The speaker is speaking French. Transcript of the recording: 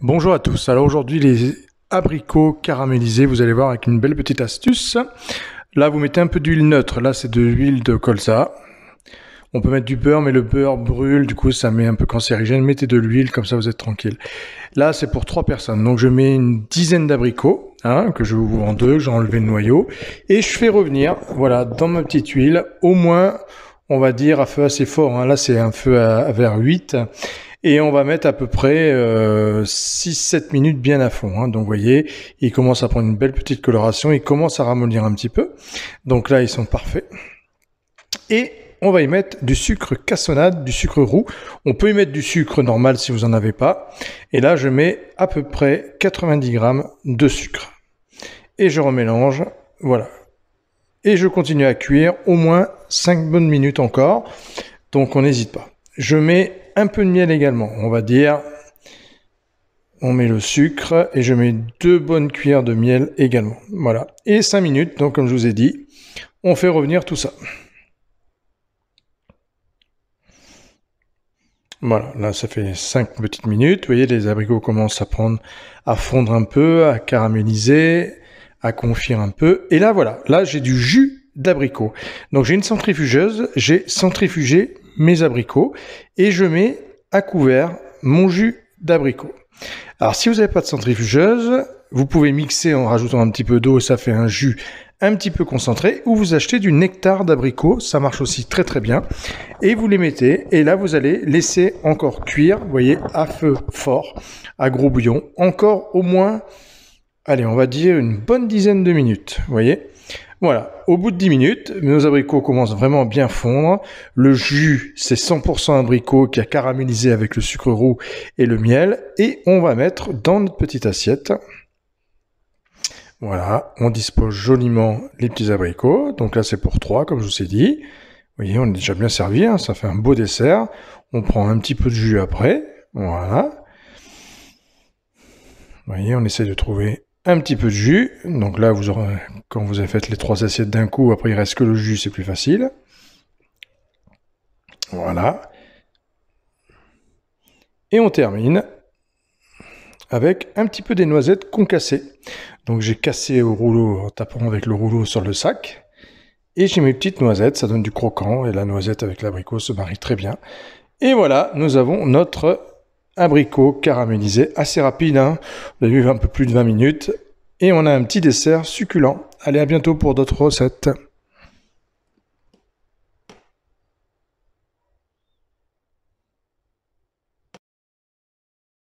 Bonjour à tous. Alors aujourd'hui les abricots caramélisés, vous allez voir avec une belle petite astuce. Là vous mettez un peu d'huile neutre, là c'est de l'huile de colza. On peut mettre du beurre mais le beurre brûle, du coup ça met un peu cancérigène. Mettez de l'huile, comme ça vous êtes tranquille. Là c'est pour 3 personnes, donc je mets une dizaine d'abricots, que je ouvre en deux, j'ai enlevé le noyau. Et je fais revenir, voilà, dans ma petite huile, au moins, on va dire à feu assez fort. Là c'est un feu vers 8. Et on va mettre à peu près 6-7 minutes bien à fond. Donc vous voyez, il commence à prendre une belle petite coloration, il commence à ramollir un petit peu. Donc là, ils sont parfaits. Et on va y mettre du sucre cassonade, du sucre roux. On peut y mettre du sucre normal si vous n'en avez pas. Et là, je mets à peu près 90 grammes de sucre. Et je remélange, voilà. Et je continue à cuire au moins 5 bonnes minutes encore. Donc on n'hésite pas. Je mets un peu de miel également, on va dire, on met le sucre et je mets 2 bonnes cuillères de miel également. Voilà, et 5 minutes, donc comme je vous ai dit, on fait revenir tout ça. Voilà, là ça fait 5 petites minutes, vous voyez les abricots commencent à fondre un peu, à caraméliser, à confire un peu, et là voilà, là j'ai du jus d'abricot. Donc j'ai une centrifugeuse, j'ai centrifugé mes abricots et je mets à couvert mon jus d'abricot. Alors si vous n'avez pas de centrifugeuse, vous pouvez mixer en rajoutant un petit peu d'eau, ça fait un jus un petit peu concentré, ou vous achetez du nectar d'abricot, ça marche aussi très très bien, et vous les mettez, et là vous allez laisser encore cuire, vous voyez, à feu fort, à gros bouillon, encore au moins, allez, on va dire une bonne dizaine de minutes, vous voyez. Voilà, au bout de 10 minutes, nos abricots commencent vraiment à bien fondre. Le jus, c'est 100% abricot qui a caramélisé avec le sucre roux et le miel. Et on va mettre dans notre petite assiette. Voilà, on dispose joliment les petits abricots. Donc là, c'est pour 3, comme je vous ai dit. Vous voyez, on est déjà bien servi, ça fait un beau dessert. On prend un petit peu de jus après. Voilà. Vous voyez, on essaie de trouver un petit peu de jus, donc là vous aurez, quand vous avez fait les 3 assiettes d'un coup, après il reste que le jus, c'est plus facile. Voilà. Et on termine avec un petit peu des noisettes concassées. Donc j'ai cassé au rouleau en tapant avec le rouleau sur le sac. Et j'ai mes petites noisettes, ça donne du croquant, et la noisette avec l'abricot se marie très bien. Et voilà, nous avons notre abricot caramélisé, assez rapide, vous avez vu, un peu plus de 20 minutes, et on a un petit dessert succulent. Allez, à bientôt pour d'autres recettes.